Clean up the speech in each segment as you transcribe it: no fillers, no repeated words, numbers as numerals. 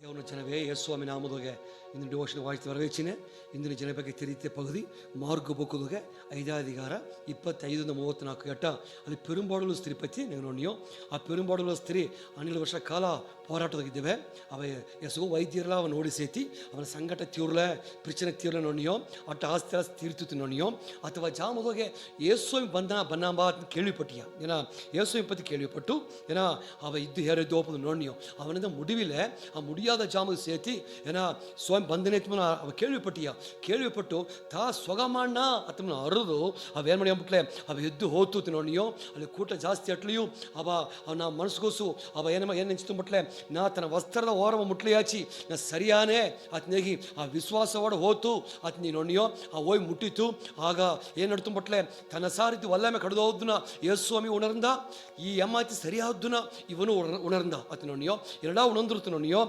தேவன ஜனவே இயேசுவாமி நாமதுக இந்த டிவோஷனை வாழ்த்து வரவேச்சினேன். ಇಂದಿನ ಜನಪಕ್ಕೆ ತಿರಿತೆ ಪಗದಿ ಮಾರ್ಗ ಬೊಕ್ಕುದುಗೆ 5వ ಅಧಿಕಾರ 25-34 ಗಂಟ ಅಲ್ಲಿ ಪೆರುಂಬಾಡುಲ ಸ್ತ್ರೀ ಪತ್ತಿ ನೀವು ನೋಡಿಯೋ. ಆ ಪೆರುಂಬಾಡುಲ ಸ್ತ್ರೀ 12 ವರ್ಷ ಕಾಲ ಹೋರಾಟದಾಗಿದ್ದೇವೆ. ಅವ ಎಸಗೋ ವೈದ್ಯರೆಲ್ಲ ಅವನು ನೋಡಿ ಸೇತಿ ಅವನ ಸಂಕಟ ತೀವ್ರಲೆ ಪ್ರಚನೆ ತೀವ್ರಲೆ ನೋಡಿಯೋ. ಅಟ್ಟ ಆಸ್ತಿ ತೀರ್ತು ನೋಡಿಯೋ. ಅಥವಾ ಜಾಮದೋಗೆ ಯೇಸುವಿನ ಬನ್ನಾಂಬ ಅಂತ ಕೇಳಿಪಟ್ಟಿಯ ಏನ ಯೇಸುವಿನ ಪತ್ತಿ ಕೇಳಿಪಟ್ಟು ಏನ ಅವ ಇದ್ದು ಹೇರಿದ್ದು ಒಪ್ಪದು ನೋಡಿಯೋ. ಅವನಿಂದ ಮುಡಿವಿಲೆ ಆ ಮುಡಿಯಾದ ಜಾಮದ ಸೇತಿ ಏನ ಸ್ವಾಮಿ ಬಂದನೆ ಅವ ಕೇಳಿಪಟ್ಟು ತಾ ಸೊಗಮಣ್ಣ ಅತನ ಅರದು ಅವೇನು ಮಾಡಿ ಅಂಬಿಟ್ಲೆ ಅವ ಎದ್ದು ಹೋತು ನೋಡಿಯೋ. ಅಲ್ಲಿ ಕೂಟ ಜಾಸ್ತಿ ಅಟ್ಲಿಯೂ ಅವ ಅವನ ಮನಸ್ಗೋಸು ಅವ ಏನು ನೆಂಚಿತುಂಬಿಟ್ಲೆ ನಾ ತನ್ನ ವಸ್ತ್ರದ ಓರವ ಮುಟ್ಲಿಯಾಚಿ ನಾ ಸರಿಯಾನೇ ಅತ್ನೇಗಿ ಆ ವಿಶ್ವಾಸವಾಡ ಹೋತು ಅತ್ನಿ ನೋಡಿಯೋ. ಆ ಹೋಯ್ ಮುಟ್ಟಿತು. ಆಗ ಏನು ನಡ್ತುಂಬಿಟ್ಲೆ ತನ್ನ ಸಾರಿದ್ದು ಒಲ್ಲಾಮೆ ಕಡ್ದೋದ್ನ ಯೇಸುಸ್ವಾಮಿ ಉಣರ್ಂದ ಈ ಎಮ್ಮಾತಿ ಸರಿಯಾದ್ದುನ ಇವನು ಉಣರ್ಂದ ಅತ್ ನೋಡಿಯೋ. ಎರಡ ಉಣಂದಿರುತ್ತು ನೋಡಿಯೋ.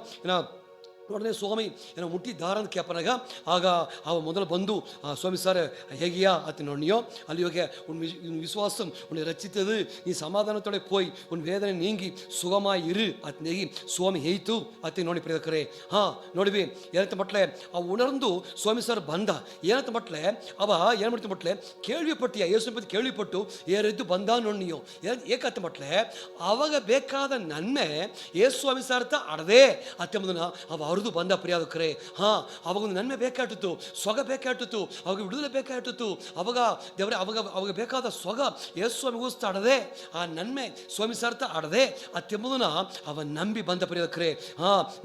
ನೋಡನೆ ಸ್ವಾಮಿ ಏನೋ ಮುಟ್ಟಿದ್ದಾರಂತ ಕೇಪನಾಗ ಆಗ ಅವ ಮೊದಲು ಬಂದು ಸ್ವಾಮಿ ಸರ್ ಹೇಗಿಯಾ ಅತ್ತ ನೋಡಿಯೋ. ಅಲ್ಲಿ ಹೋಗಿ உன் விசுவாசம் உன்னை ரச்சித்தது, நீ சமாதானத்தோட போய் உன் வேதனை நீங்கி சுகமாய் இரு ಅತ್ ನೇಗಿ ಸ್ವಾಮಿ ಹೇಯ್ತು ಅತ್ತೆ ನೋಡಿ ಪ್ರಿಯಕರೇ. ನೋಡಿವಿ ಏನಂತ ಮಟ್ಲೆ ಅವ ಉಣರ್ದು ಸ್ವಾಮಿ ಸರ್ ಬಂದ. ಏನಂತ ಮಟ್ಲೆ ಅವ ಏನು ಮಾಡ್ತು ಮಟ್ಲೆ ಕೇಳ್ವಿಪಟ್ಟಿಯ ಯೇಸು ಪತ್ತಿ ಕೇಳ್ವಿಪಟ್ಟು ಏರಿದ್ದು ಬಂದ ನೋಡಿಯೋ. ಏಕತ್ತ ಮಟ್ಲೆ ಅವಾಗ ಬೇಕಾದ ನನ್ಮೆ ಯೇಸು ಸ್ವಾಮಿ ಸರ್ ಅಡದೆ ಅತ್ತೆಂಬುದನ್ನ ಅವ ಅವ್ರದ್ದು ಬಂದ ಪ್ರಿಯಾದಕರೇ. ಅವಾಗೊಂದು ನನ್ಮೆ ಬೇಕಾಟಿತ್ತು, ಸೊಗ ಬೇಕಾಟಿತ್ತು, ಅವಾಗ ಬಿಡುದಲೆ ಬೇಕಾಟಿತ್ತು. ಅವಾಗ ದೇವರೇ ಅವಾಗ ಬೇಕಾದ ಸೊಗ ಯೇಸು ಸ್ವಾಮಿಗೋಸ್ತ ಅಡದೆ ಆ ನನ್ಮೆ ಸ್ವಾಮಿ ಸಾರ್ಥ ಅಡದೆ ಅತ್ತೆಂಬುದನ್ನ ಅವ ನಂಬಿ ಬಂದ ಪ್ರಿಯಾದಕರೇ.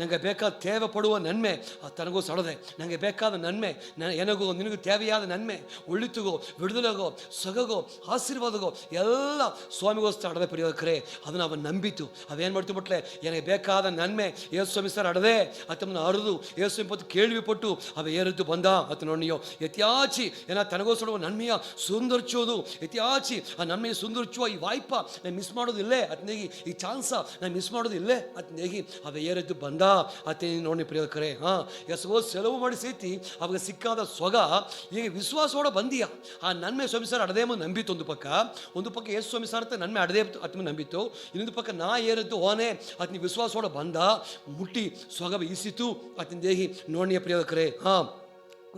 ನನಗೆ ಬೇಕಾದ ತೇವೆ ಪಡುವ ನನ್ಮೆ ತನಗೋಸ್ಕರ ಅಡದೆ. ನನಗೆ ಬೇಕಾದ ನನ್ಮೆ ನನಗೂ ನಿನಗೂ ತೇವೆಯಾದ ನನ್ಮೆ ಒಳ್ಳಿತುಗೋ ಬಿಡುದಲೆಗೋ ಸೊಗಗೋ ಆಶೀರ್ವಾದಗೋ ಎಲ್ಲ ಸ್ವಾಮಿಗೋಸ್ಕರ ಅಡದೆ ಪ್ರಿಯಾದಕರೇ. ಅದನ್ನು ಅವನು ನಂಬಿತು. ಅವೇನು ಮಾಡ್ತು ಬಿಟ್ಲೆ ನನಗೆ ಬೇಕಾದ ನನ್ಮೆ ಯೇಸು ಸ್ವಾಮಿ ಸರ್ ಅಡದೆ ಅತಮ್ಮನ ಅರಿದು ಯೇಸು ಪತ್ತು ಕೇಳ್ವಿಪಟ್ಟು ಅವ ಏರಿದ್ದು ಬಂದ ಅತ ನೋಡಿಯೋ. ಯತ್ಯಾಚಿ ಏನ ತನಗೋಸ್ಕರ ನನ್ಮೆಯ ಸುಂದರ್ಚೋದು ಯತ್ಯಾಚಿ ಆ ನನ್ಮೆಯ ಸುಂದರ್ಚುವ ಈ ವಾಯ್ಪ ನಾನು ಮಿಸ್ ಮಾಡೋದಿಲ್ಲೇ ಅತ್ನೇಗಿ ಈ ಚಾನ್ಸ ನಾನು ಮಿಸ್ ಮಾಡೋದಿಲ್ಲೇ ಅತ್ನೇಗಿ ಅವ ಏರಿದ್ದು ಬಂದ ಅತ್ತೆ ನೋಡಿ ಪ್ರಿಯಕರೇ. ಎಸಗೋ ಸೆಲವು ಮಾಡಿ ಸೇತಿ ಅವಾಗ ಸಿಕ್ಕಾದ ಸೊಗ ಈಗ ವಿಶ್ವಾಸೋಡ ಬಂದಿಯ ಆ ನನ್ಮೆ ಸ್ವಾಮಿ ಸರ್ ಅಡದೇ ನಂಬಿತ್ತು. ಒಂದು ಪಕ್ಕ ಯೇಸು ಸ್ವಾಮಿ ಸರ್ ಅಂತ ನನ್ಮೆ ಅಡದೇ ಅತ್ಮ ನಂಬಿತ್ತು. ಇನ್ನೊಂದು ಪಕ್ಕ ನಾ ಏರಿದ್ದು ಹೋನೆ ಅತ್ನಿ ವಿಶ್ವಾಸೋಡ ಬಂದ ಮುಟ್ಟಿ ಸೊಗ ಈಸಿತು ಅತಿನ ದೇಹಿ ನೋಡಿಯ ಪ್ರಿಯಕರೇ.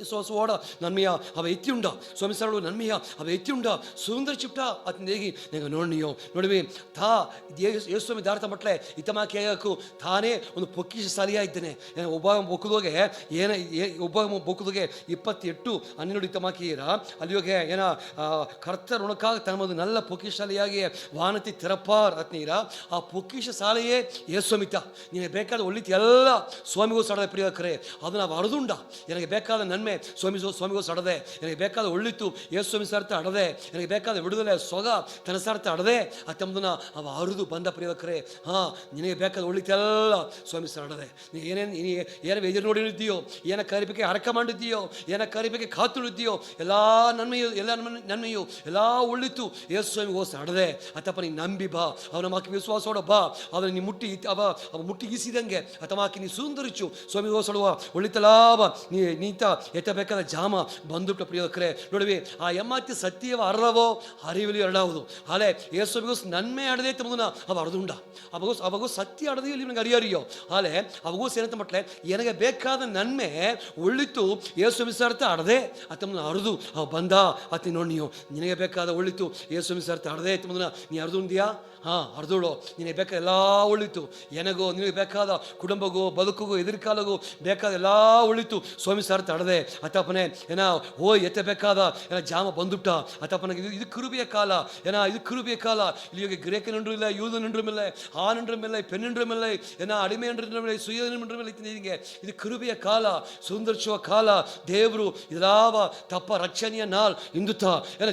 ವಿಶ್ವಾಸೋಡ ನನ್ಮೆಯ ಅವ ಎತ್ತಿಯುಂಡ ಸ್ವಾಮಿ ಸರಳು ನನ್ಮೆಯ ಅವ ಎತ್ತಿಯುಂಡ ಸುಂದರ ಚಿಪ್ಟ ಅತಿನ ದೇಹಿ ನಂಗೆ ನೋಡಿಯೋ. ನೋಡಿವಿ ತಾ ಯೇಸು ಸ್ವಾಮಿ ದಾರ್ಥ ಮಟ್ಲೆ ಇತಮ ಕೇಳಕು ತಾನೇ ಒಂದು ಪೊಕ್ಕಿಶಾಲಿಯ ಇದ್ದೇನೆ. ಒಬ್ಬ ಬೊಕ್ಕದೋಗೆ ಒಬ್ಬ ಬೊಕ್ಕದೋಗೆ 28:12 ಇತಮಾಕಿರ ಅಲ್ಲಿ ಹೋಗಿ ಏನ ಕರ್ತರ್ ಉಣಕಾಗ ತನ್ನದು ನಲ್ಲ ಪೊಕ್ಕಿಶಾಲಿಯಾಗಿ ವಾನತಿ ತೆರಪಾರ್ ಅತ್ನೀರ ಆ ಪೊಕ್ಕಿಶ ಶಾಲೆಯೇ ಯೇಸು ಸ್ವಾಮಿತ ನಿನಗೆ ಬೇಕಾದ ಒಳ್ಳಿತು ಎಲ್ಲ ಸ್ವಾಮಿಗೋಸ್ಕರ ಪ್ರಿಯಕರೇ. ಅದನ್ನು ನಾವು ಅರದುಂಡ ನನಗೆ ಬೇಕಾದ ನನ್ಮೆ ಸ್ವಾಮಿಗೋಸ್ಕರ ಅಡದೆ. ನನಗೆ ಬೇಕಾದ ಒಳ್ಳಿತು ಯೇಸು ಸ್ವಾಮಿ ಸಾರ್ಥ ಅಡದೆ. ನನಗೆ ಬೇಕಾದ ಬಿಡುದಲೆ ಸೊಗ ತನ್ನ ಸಾರ್ಥ ಅಡದೆ ಅತ್ತಂಬುದನ್ನ ಅವ ಅರಿದು ಬಂದ ಪ್ರಿಯಕರೇ. ನಿನಗೆ ಬೇಕಾದ ಒಳ್ಳಿತೆಲ್ಲ ಸ್ವಾಮಿ ಸರ್ ಅಡದೆ. ನೀ ಏನ ಎದುರು ನೋಡಿದ್ದೀಯೋ, ಏನ ಕರಿಬೇಕೆ ಹರಕ ಮಾಡಿದ್ದೀಯೋ, ಏನ ಕರಿಬೇಕೆ ಕಾತುಳಿದ್ದೀಯೋ ಎಲ್ಲ ನನ್ಮೆಯು ಎಲ್ಲ ಒಳ್ಳಿತು ಯೇಸು ಸ್ವಾಮಿಗೋಸ್ಕರ ಅಡದೆ. ಅತ್ತಪ್ಪ ನೀ ನಂಬಿ ಬಾ, ಅವನ ಮಾಕಿ ವಿಶ್ವಾಸೋಡ ಬಾ. ಅವನ ನೀ ಅವ ಮುಟ್ಟಿಗಿಸಿದಂಗೆ ಅಥವಾ ನೀ ಸುಂದರಿಸು ಸ್ವಾಮಿಗೋಸ್ಕರ ಒಳ್ಳಿತಲಾಭ ನೀತ ಎತ್ತಬೇಕಾದ ಜಾಮ ಬಂದುಬಿಟ್ಟು ಪ್ರಿಯಕರೇ. ನೋಡಿವಿ ಆ ಎಮ್ಮಾತಿ ಸತ್ಯವ ಅರ್ರವೋ ಅರಿವಿಲಿ ಎರಡಾವುದು ಹಾಲೆ ಯೇಸುವಿಗೋಸ್ ನನ್ಮೆ ಅಡದೆ ತಮ್ಮದನ್ನ ಅವ ಅರ್ದುಂಡ ಅವಾಗೂ ಸತ್ಯ ಅಡದೆ ಇಲ್ಲಿ ನನಗೆ ಅರಿಯೋ ಹಾಲೆ ಅವಾಗೋಸ್ ಏನಂತ ಮಟ್ಲೆ ನನಗೆ ಬೇಕಾದ ನನ್ಮೆ ಒಳ್ಳಿತು ಯೇಸು ಮಿಸಾರ್ಥ ಅಡದೆ ಅತ್ತಮ್ಮನ ಅರ್ದು ಅವ ಬಂದ ಅತಿ ನೋಡಿಯೋ. ನಿನಗೆ ಬೇಕಾದ ಒಳ್ಳಿತು ಯೇಸು ಮಿಸಾರ್ಥ ಅಡದೆ ತಮ್ಮದನ್ನ ನೀ ಅರ್ದುಂದಿಯಾ? ಅರ್ಧೋಳು ನಿನಗೆ ಬೇಕಾದ ಎಲ್ಲ ಒಳ್ಳಿತು. ನನಗೋ ನಿನಗೆ ಬೇಕಾದ ಕುಟುಂಬಗೂ ಬದುಕಿಗೂ ಎದುರುಕಾಲಗೂ ಬೇಕಾದ ಎಲ್ಲ ಒಳ್ಳಿತು ಸ್ವಾಮಿ ಸಾರ್ಥ ಅಡದೆ ಅತ್ತಪ್ಪನೇ ಏನ ಎತ್ತಬೇಕಾದ ಏನ ಜಾಮ ಬಂದುಬಿಟ್ಟ ಅತ್ತಪ್ಪನಿಗೆ ಇದು ಕಿರುಬಿಯ ಕಾಲ ಇದು ಕಿರುಬಿಯ ಕಾಲ. ಇಲ್ಲಿ ಗ್ರೇಕನಂಡ್ರು ಇಲ್ಲ, ಯೂದನಂಡ್ರು ಮೇಲೆ, ಆನಂಡ್ರ ಮೇಲೆ, ಪೆನ್ನಂಡ್ರ ಮೇಲೆ, ಅಡಿಮೆಂಡ್ರ ಮೇಲೆ, ಸುಯ್ಯನಂಡ್ರ ಮೇಲೆ ಇತ್ತಿಗೆ ಇದು ಕಿರುಬಿಯ ಕಾಲ, ಸುಂದರಿಸುವ ಕಾಲ. ದೇವರು ಇದಾವ ತಪ್ಪ ರಕ್ಷಣೆಯ ನಾಲ್ ಇಂದುತ್ತ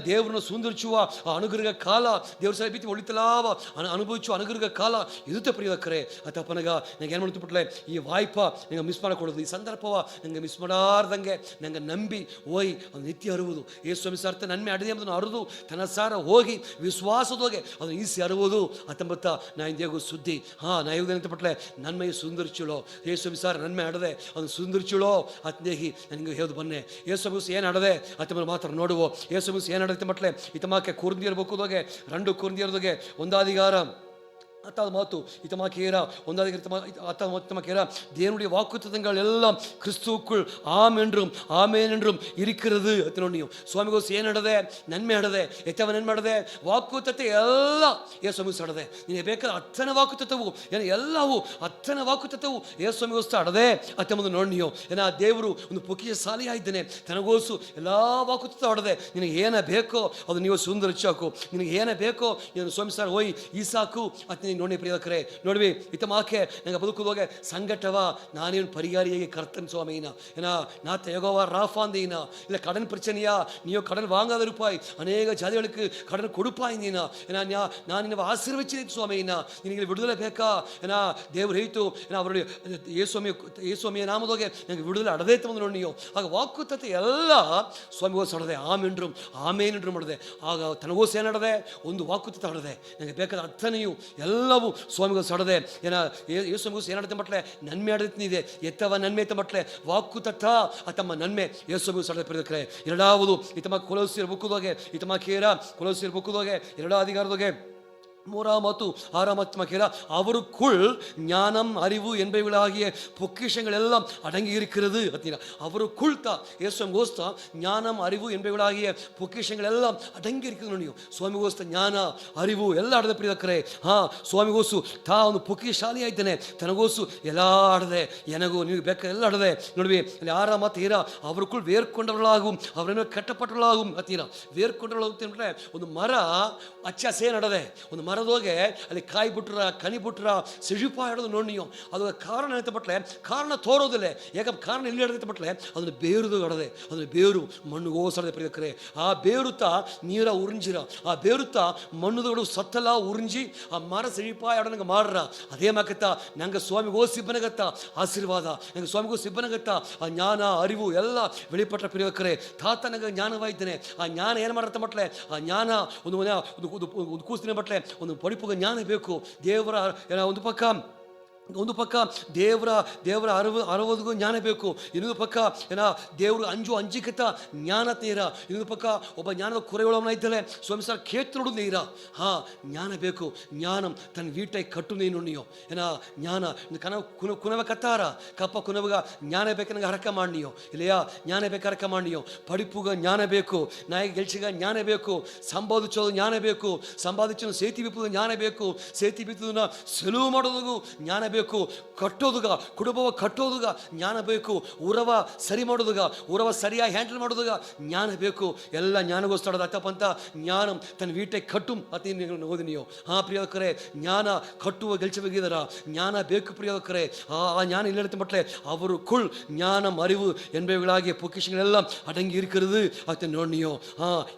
ದೇವ್ರನ್ನ ಸುಂದರಿಸುವ ಅನುಗ್ರಹ ಕಾಲ. ದೇವ್ರ ಸಹ ಬಿತ್ತು ಒಳಿತಲಾವ ಅನುಭವಿಸುವ ಅನುಗ್ರಹ ಕಾಲ ಇರುತ್ತೆ ಪ್ರಿಯಕರೇ. ಅತ್ತಪ್ಪನಗ ನಂಗೆ ಏನು ಮಾಡ್ತು ಬಿಟ್ಲೆ ಈ ವಾಯ್ಪ ನಂಗೆ ಮಿಸ್ ಮಾಡಿಕೊಡೋದು, ಈ ಸಂದರ್ಭವ ನಂಗೆ ಮಿಸ್ ಮಾಡಾರ್ದಂಗೆ ನಂಗೆ ನಂಬಿ ಹೋಯ್ ಅದು ನಿತ್ಯ ಅರುವುದು ಯೇಸು ಸ್ವಾಮಿ ಸಾರ್ಥ ನನ್ಮೆ ಅಡದೆ ಎಂಬುದನ್ನು ಅರಿದು ತನ್ನ ಸಾರ ಹೋಗಿ ವಿಶ್ವಾಸದೋಗೆ ಅದನ್ನು ಈಸಿ ಅರುವುದು ಅತ್ತಂಬತ್ತ ನಾ ಇಂದಿಯಾಗೂ ಸುದ್ದಿ. ನಾ ಇವುದೇನಂತ ಬಿಟ್ಲೆ ನನ್ಮೆಯು ಸುಂದರಿಸುಳೋ ಯೇಸು ಸ್ವಾಮಿ ಸಾರ ನನ್ಮೆ ಅಡದೆ ಅದನ್ನು ಸುಂದರಿಸುಳೋ ಅತ್ನೇಹಿ ನನಗೆ ಹೇಳೋದು ಬನ್ನೆ. ಯೇಸು ಸ್ವಾಮಿ ಏನು ಅಡದೆ ಅತ್ತಮ್ಮ ಮಾತ್ರ ನೋಡುವೋ. ಯೇಸು ಸ್ವಾಮಿ ಏನು ಅಡದೆ ಮಟ್ಲೆ ಇತಮಾಕೆ ಕೂರ್ದಿಯರ್ ಬೋಕೋದೋಗೆ 2 ಕೂರ್ದಿಯರ್ದೋಗೆ 1 ಅಧಿಕಾರ அத்தாவது மாத்து இத்தமாக்கியரா ஒன்றாவது அத்தமாக்கியரா தேவனுடைய வாக்குத்தத்தங்கள் எல்லாம் கிறிஸ்துவுக்குள் ஆம் என்றும் ஆமேன் என்றும் இருக்கிறது ಅತನೊಂದಿಯು ಸ್ವಾಮಿಗೋಸ್ ಏನು ನಡೆದೆ ನನ್ಮೆ ನಡೆದೆ ಎತ್ತವ ನನ್ಮೆ ನಡೆದೆ ವಾಕುತತೆ ಎಲ್ಲ ಸ್ವಾಮಿಗೋಸ್ ನಡೆದೆ ನಿನಗೆ ಬೇಕಾದ ಅತ್ತನ ವಾಕುತತ್ವವು ಏನು ಎಲ್ಲವೂ ಅತ್ತನ ವಾಕುತತ್ವವು ಸ್ವಾಮಿಗೋಸ್ ಅಡದೆ ಅತ್ತಮದು ನೋಡಿಯೋ ಏನ ದೇವರು ಒಂದು ಪೊಕಿಶಶಾಲಿಯ ಇದ್ದಾನೆ ತನಗೋಸು ಎಲ್ಲ ವಾಕುತತ್ವ ಅಡದೆ ನಿನಗೆ ಏನ ಬೇಕೋ ಅದು ನೀವು ಸುಂದರ ಚಾಕು ನಿನಗೆ ಏನ ಬೇಕೋ ನೀನು ಸ್ವಾಮಿ ಸರ್ ಹೋಯ್ ಈ ಸಾಕು ಅತ್ ನೀನು ನೋಡಿ ಪ್ರಿಯಕರೇ ನೋಡ್ವಿ ಇತಮಾಕೆ ನಂಗೆ ಬದುಕುವಾಗ ಸಂಘಟವ ನಾನೇನು ಪರಿಹಾರಿಯಾಗಿ ಕರ್ತನ್ ಸ್ವಾಮಿನ ஏன்னா நான் யெகோவா ராஃபாந்தீனா இல்லை கடன் பிரச்சனையா நீயோ கடன் வாங்காத இருப்பாய் அநேக ஜாதிகளுக்கு கடன் கொடுப்பாய் ನೀನಾ ஏன்னா நான் ನಿನ್ನ ಆಶೀರ್ವಚಿಸಿದ ಸ್ವಾಮಿನ ನಿನಗೆ ಬಿಡುದಲೆ ಬೇಕಾ ಏನ ದೇವರು ಹೇಳಿತು ಏನ ಅವರುடைய ಯೇಸುಸ್ವಾಮಿಯ ನಾಮದೊಳಗೆ ನನಗೆ ಬಿಡುದಲೆ ಅಡದೆ ತಂದು ನೋಡಿಯೋ ಆಗ ವಾಕುತತೆ ಎಲ್ಲ ಸ್ವಾಮಿಗೋಸ್ ಅಡದೆ ಆಮೆಂಡ್ರು ಆಮೇನೆಂಡ್ರು ಮಾಡಿದೆ ಆಗ ತನಗೋಸ್ ಏನಡದೆ ಒಂದು ವಾಕುತತೆ ಅಡದೆ ನನಗೆ ಬೇಕಾದ ಅರ್ಥನೆಯು ಎಲ್ಲವೂ ಸ್ವಾಮಿಗೋಸ್ ಅಡದೆ ಏನ ಯೇಸುಸ್ವಾಮಿಗೋಸ್ ಏನಡತೆ ಮಟ್ಲೆ ನನ್ಮೆ ಅಡತಿನಿದೆ ಎತ್ತವ ನನ್ಮೆ ಎತ್ತ ಮಟ್ಲೆ ವಾಕುತತ ತಮ್ಮ ನನ್ಮೆ ಯೇಸುಸ್ವಾಮಿಗೋಸ್ ಅಡದೆ ಪ್ರಿಯರೇ ಎರಡಾವುದು ಇತಮ ಕೊಲೋಸಿಯರ ಬುಕ್ಕುದೊಳಗೆ ಇತಮ ಕೇರ ಕೊಲೋಸಿಯರ ಬುಕ್ಕುದೊಳಗೆ ಎರಡಾ ಅಧಿಕಾರದೊಳಗೆ 3 ಮತ್ತು 6 மத்திய அவருக்குள் ஞானம் அறிவு என்பவைகளாகிய பொக்கிஷங்கள் எல்லாம் அடங்கி இருக்கிறது அப்படின்னா அவருக்குள் தான் ಯೇಸುಗೋಸ್ತ ಜ್ಞಾನಂ ಅರಿವು ಎಂಬೆಗಳಾಗಿಯ ಪೊಕಿಷங்கள் எல்லாம் ಅಡಂಗಿ ಇರುತ್ತದೆ ನೀವು ಸ್ವಾಮಿಗೋಸ್ತ ಜ್ಞಾನ ಅರಿವು ಎಲ್ಲ ಅಡದೆ ಪ್ರಿಯಕರೇ ಸ್ವಾಮಿಗೋಸು ತಾ ಒಂದು ಪೊಕಿಶಾಲಿ ಆಯ್ತಾನೆ ತನಗೋಸು ಎಲ್ಲ ಅಡದೆ ಎನಗೂ ನೀವು ಬೇಕಾದ ಎಲ್ಲ ಅಡದೆ ನೋಡ್ವಿ ಅಲ್ಲಿ 6 ಮತ್ತು 7 ಅವರುக்குள் வேர்க்கொண்டவர்களாகும் அவரನ್ನು கட்டப்பட்டவர்களாகும் ಅತ್ತೀರಾ வேர்க்கொண்டவர்களாಗುತ್ತೆ ಒಂದು ಮರ ಅಚ್ಚಸೇ ನಡದೆ ಒಂದು ಮರದೋಗೆ ಅಲ್ಲಿ ಕಾಯಿ ಬಿಟ್ರ ಕನಿ ಬಿಟ್ರ ಸಿಡಿಪ ಹಿಡಿದು ನೋಡಿಯೋ ಅದು ಕಾರಣ ಅಂತ ಪಟ್ಲೆ ಕಾರಣ ತೋರೋದಿಲ್ಲ ಯಾಕಂದ್ರೆ ಕಾರಣ ಎಲ್ಲಿ ಹಿಡಿದೈತೆ ಪಟ್ಲೆ ಅದನ್ನು ಬೇರುದು ಹಡದೆ ಅದನ್ನು ಬೇರು ಮಣ್ಣುಗೋಸಡದೆ ಪ್ರಿಯಕರೇ ಆ ಬೇರುತ್ತ ನೀರ ಉರಿಂಜಿರ ಆ ಬೇರುತ್ತ ಮಣ್ಣುದಗಳು ಸತ್ತಲ ಉರಿಂಜಿ ಆ ಮರ ಸಿಡಿಪ ಹಿಡೋಂಗೆ ಮಾಡ್ರ ಅದೇ ಮಾಕತ್ತ ನಂಗೆ ಸ್ವಾಮಿಗೋಸ್ ಇಬ್ಬನಗತ್ತ ಆಶೀರ್ವಾದ ನಂಗೆ ಸ್ವಾಮಿಗೋಸ್ ಇಬ್ಬನಗತ್ತ ಆ ಜ್ಞಾನ ಅರಿವು ಎಲ್ಲ வெளிப்பட்ட ಪ್ರಿಯಕರೇ ತಾತ ನಂಗೆ ಜ್ಞಾನವಾಯಿದ್ದೇನೆ ಆ ಜ್ಞಾನ ಏನು ಮಾಡತ್ತೆ ಮಟ್ಲೆ ಆ ಜ್ಞಾನ ಒಂದು ಕೂಸ್ತಿನ ಬಟ್ಲೆ ಒಂದು ಪಡಿಪುಗ ಜ್ಞಾನ ಬೇಕು ದೇವರ ಒಂದು ಪಕ್ಕ ದೇವರ ಅರವದಿಗೂ ಜ್ಞಾನ ಬೇಕು ಇನ್ನೊಂದು ಪಕ್ಕ ದೇವರು ಅಂಜಿಕತ ಜ್ಞಾನ ತೀರ ಇನ್ನೊಂದು ಪಕ್ಕ ಒಬ್ಬ ಜ್ಞಾನದ ಕುறைவுள்ளவனா ಇದ್ದಾನೆ ಸ್ವಾಮಿ ಸರ್ ಕೇತುಡು ನೀರ ಜ್ಞಾನ ಬೇಕು ಜ್ಞಾனம் தன் வீட்டை கட்டும் நீனுண்ணியோ ಜ್ಞಾನ ಕುನವ ಕತ್ತಾರ ಕಪ್ಪ ಕುನವಗ ಜ್ಞಾನ ಬೇಕು ನನಗೆ ಹರಕ ಮಾಡಿಯೋ ಇಲ್ಲಯ್ಯ ಜ್ಞಾನ ಬೇಕು ಹರಕ ಮಾಡಿಯೋ ಪಡಿಪುಗ ಜ್ಞಾನ ಬೇಕು ನಾಯಿಗೆ ಗೆಲ್ಸಿಗ ಜ್ಞಾನ ಬೇಕು ಸಂಪಾದಿಸೋದು ಜ್ಞಾನ ಬೇಕು ಸಂಪಾದಿಸೋದು ಸೇತಿ ಬಿಪ್ಪುದು ಜ್ಞಾನ ಬೇಕು ಸೇತಿ ಬಿತ್ತುದನ್ನ ಸುಲಭ ಮಾಡೋದು ಜ್ಞಾನ ಬೇಕು ಕಟ್ಟೋದುಗ ಕುಟುಂಬವ ಕಟ್ಟೋದುಗ ಜ್ಞಾನ ಬೇಕು ಉರವ ಸರಿ ಮಾಡೋದುಗ ಉರವ ಸರಿಯಾಗಿ ಹ್ಯಾಂಡಲ್ ಮಾಡೋದುಗ ಜ್ಞಾನ ಬೇಕು ಎಲ್ಲ ಜ್ಞಾನಗೋಸ್ಕರ ಅತ್ತಪ್ಪಂತ ಜ್ಞಾನಂ ತನ್ನ ವೀಟೆ ಕಟ್ಟುಂ ಅತಿ ಓದಿನಿಯೋ ಪ್ರಿಯಕರೇ ಜ್ಞಾನ ಕಟ್ಟುವ ಗೆಲ್ಚಬೇಕಿದಾರ ಜ್ಞಾನ ಬೇಕು ಪ್ರಿಯಕರೇ ಆ ಜ್ಞಾನ இல்லைன்னு மட்டலே அவருக்குள் ஞானம் அறிவு என்பவைகளாகிய பொக்கிஷங்கள் எல்லாம் அடங்கி இருக்கிறது ಅತ ನೋಡಿಯೋ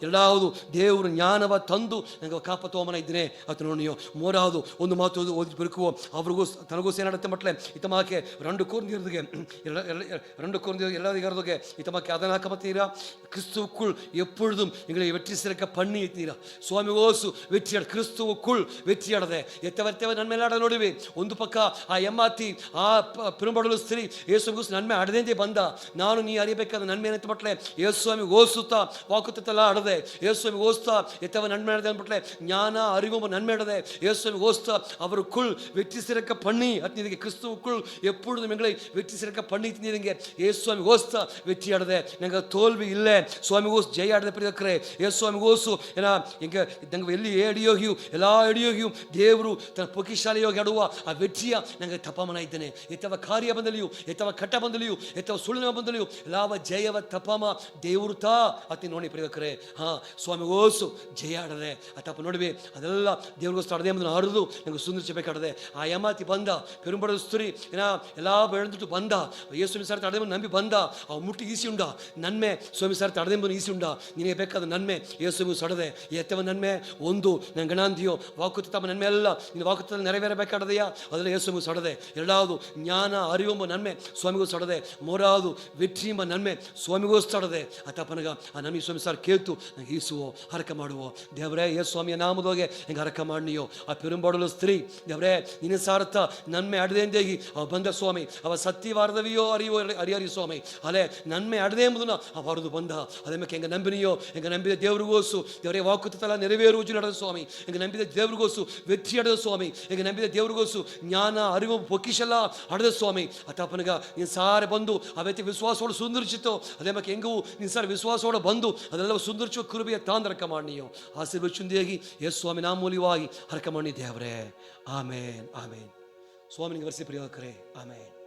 ಎರಡಾவது ದೇವರು ಜ್ಞಾನವ ತಂದು ನಂಗೆ ಕಾಪತೋಮನ ಇದ್ದೇನೆ ಅತ ನೋಡಿಯೋ ಮೂರಾவது ಒಂದು ಮಾತು ಓದಿ ಬರುಕುವ ಅವ್ರಿಗೂ ತನಗೂ ಸೇನಾಡತ್ತೆ ಮಟ್ಲೆ ಇತಮಾಕೆ 2 ಕೋರಿಂಥಿಯರಿಗೆ எல்லா அதிகாரத்துக்கு இத்தமாக்கி அதனாக்க பார்த்தீரா கிறிஸ்துவுக்குள் எப்பொழுதும் எங்களை வெற்றி சிறக்க பண்ணி ಇದ್ದೀರಾ ಸ್ವಾಮಿಗೋಸು வெற்றிಯಾಡ ಕ್ರಿಸ್ತುವುக்குள் வெற்றிಯಾಡದೆ ಎತ್ತವರ್ತೇವ ನನ್ಮೇಲಾಡ ನೋಡಿವೆ ಒಂದು ಪಕ್ಕ ಆ ಎಮ್ಮಾತಿ ಆ ಪೆರುಂಬಡಲು ಸ್ತ್ರೀ ಯೇಸುಗೋಸು ನನ್ಮೆ ಅಡದೆ ಬಂದ ನಾನು ನೀ ಅರಿಬೇಕಾದ ನನ್ಮೆ ಅಂತ ಮಟ್ಲೆ ಯೇಸುಸ್ವಾಮಿ ಗೋಸುತ್ತಾ ವಾಕುತ್ತಲ್ಲ ಅಡದೆ ಯೇಸುಸ್ವಾಮಿ ಗೋಸ್ತಾ ಎತ್ತವ ನನ್ಮೆ ಅಡದೆ ಅಂದ್ಬಿಟ್ಲೆ ಜ್ಞಾನ ಅರಿವು ನನ್ಮೆ ಅಡದೆ ಯೇಸುಸ್ವಾಮಿ ಗೋಸ್ತಾ அவருக்குள் வெற்றி சிறக்க பண்ணி அத்தினிங்க கிறிஸ்துவுக்குள் எப்பொழுதும் எங்களை வெற்றி சிறக்க பண்ணி தினிங்க ಯೇಸುಸ್ವಾಮಿ ಗೋಸ್ತಾ வெற்றி அடದೆ ನಂಗೆ ತೋಲ್ವಿ ಇಲ್ಲ ಸ್ವಾಮಿ ಗೋಸ್ ಜಯ ಆಡದೆ ಪ್ರಿಯಕರೇ ಯೇಸುಸ್ವಾಮಿ ಗೋಸು ಎಂಗೆ ನಂಗೆ ಎಲ್ಲಿ ಎಡಿಯೋಗಿಯು ಎಲ್ಲ ಎಡಿಯೋಗಿಯು ದೇವರು ತನ್ನ ಪೊಕಿಶಾಲಿಯೋಗಿ ಆಡುವ ಆ ವೆற்றிಯ ನಂಗೆ ತಪಮನ ಇದ್ದೇನೆ ಎತ್ತವ ಕಾರ್ಯ ಬಂದಲಿಯು ಎತ್ತವ ಕಟ್ಟ ಬಂದಲಿಯು ಎತ್ತವ ಸುಳ್ಳಿನ ಬಂದಲಿಯು ಎಲ್ಲವ ಜಯವ ತಪಮ ದೇವರು ತಾ ಅತಿ ನೋಡಿ ಪ್ರಿಯಕರೇ ಸ್ವಾಮಿ ಗೋಸು ಜಯ ಆಡದೆ ಆ ತಪ್ಪ ನೋಡಿವಿ ಅದೆಲ್ಲ ದೇವ್ರಿಗೋಸ್ಕರ ಅಡದೆ ಎಂಬುದನ್ನು ಅರಿದು ನಂಗೆ ಸುಂದರಿಸಬೇಕಾಡದೆ ಆ ಯಮಾತಿ ಬಂದ ಪೆರುಂಬಡ ಸ್ತ್ರೀ ಎಲ್ಲ ಬೆಳೆದಿಟ್ಟು ಬಂದ ಯೇಸುಸ್ವಾಮಿ ಸರ್ ತಡೆದ ನಂಬಿ ಬಂದ ಅವ ಮುಟ್ಟಿ ಈಸಿ ಉಂಡ ನನ್ಮೆ ಸ್ವಾಮಿ ಸರ್ ತಡೆದೆಂಬುದು ಈಸಿ ಉಂಡ ನಿನಗೆ ಬೇಕಾದ ನನ್ಮೆ ಯೇಸುಸ್ವಾಮಿ ಸಡದೆ ಎತ್ತವ ನನ್ಮೆ ಒಂದು ನನ್ನ ಗಣಾಂತಿಯೋ ವಾಕುತ್ತ ತಮ್ಮ ನನ್ಮೆ ಎಲ್ಲ ನಿನ್ನ ವಾಕುತ್ತಲ್ಲಿ ನೆರವೇರಬೇಕಾಡದೆಯಾ ಅದರಲ್ಲಿ ಯೇಸುಸ್ವಾಮಿ ಸಡದೆ ಎರಡಾவது ಜ್ಞಾನ ಅರಿವೆಂಬ ನನ್ಮೆ ಸ್ವಾಮಿಗೂ ಸಡದೆ ಮೂರಾவது வெற்றி ಎಂಬ ನನ್ಮೆ ಸ್ವಾಮಿಗೂ ಸಡದೆ ಅತ್ತಪ್ಪನಗ ಆ ನಮಗೆ ಸ್ವಾಮಿ ಸರ್ ಕೇಳ್ತು ನಂಗೆ ಈಸುವೋ ಹರಕ ಮಾಡುವೋ ದೇವರೇ ಯೇಸುಸ್ವಾಮಿಯ ನಾಮದೋಗೆ ಹೆಂಗೆ ಹರಕ ಮಾಡಿಯೋ ಆ ಪೆರುಂಬಡಲು ಸ್ತ್ರೀ ದೇವರೇ ನಿನ್ನ ಸಾರ್ಥ ನನ್ಮೆ ಅಡದೆಂದೇಗಿ ಅವ ಬಂದ ಸ್ವಾಮಿ ಅವ ಸತ್ಯವಾರದವಿಯೋ ಅರಿಯೋ ಸ್ವಾಮಿ ಅಲೆ ನನ್ಮೆ ಅಡದೆ ಎಂಬುದನ್ನು ಅವ ಹೊರದು ಬಂದ ಅದೇ ಮೇಲೆ ಹೆಂಗೆ ನಂಬಿನಿಯೋ ಹೆಂಗೆ ನಂಬಿದ ದೇವ್ರಿಗೋಸು ದೇವರೇ ವಾಕುತ್ತಲ್ಲ ನೆರವೇರುವುದು ನಡೆದ ಸ್ವಾಮಿ ಹೆಂಗೆ ನಂಬಿದ ದೇವ್ರಿಗೋಸು ವ್ಯಕ್ತಿ ಅಡದ ಸ್ವಾಮಿ ಹೆಂಗೆ ನಂಬಿದ ದೇವ್ರಿಗೋಸು ಜ್ಞಾನ ಅರಿವು ಪೊಕ್ಕಿಶೆಲ್ಲ ಅಡದ ಸ್ವಾಮಿ ಅತಪ್ಪನಿಗ ನೀನು ಸಾರೆ ಬಂದು ಆ ವ್ಯಕ್ತಿ ವಿಶ್ವಾಸೋಡು ಸುಂದರಿಸಿತ್ತು ಅದೇ ಮೇಲೆ ಹೆಂಗೂ ನೀನು ಸಾರಿ ವಿಶ್ವಾಸೋಡು ಬಂದು ಅದೆಲ್ಲ ಸುಂದರಿಸುವ ಕೃಪೆಯ ತಾಂದ್ರಕ ಮಾಡಿಯೋ ಆಶೀರ್ವಚುಂದಿಯಾಗಿ ಯೇಸು ಸ್ವಾಮಿ ನಾಮೂಲ್ಯವಾಗಿ ಹರಕ ಮಾಡಿ ದೇವರೇ ಆಮೇನ್ ಆಮೇನ್. ಸ್ವಾಮಿನಿಗೆ ವರ್ಷ ಪ್ರಿಯೋಕರೇ ಆಮೇನ್.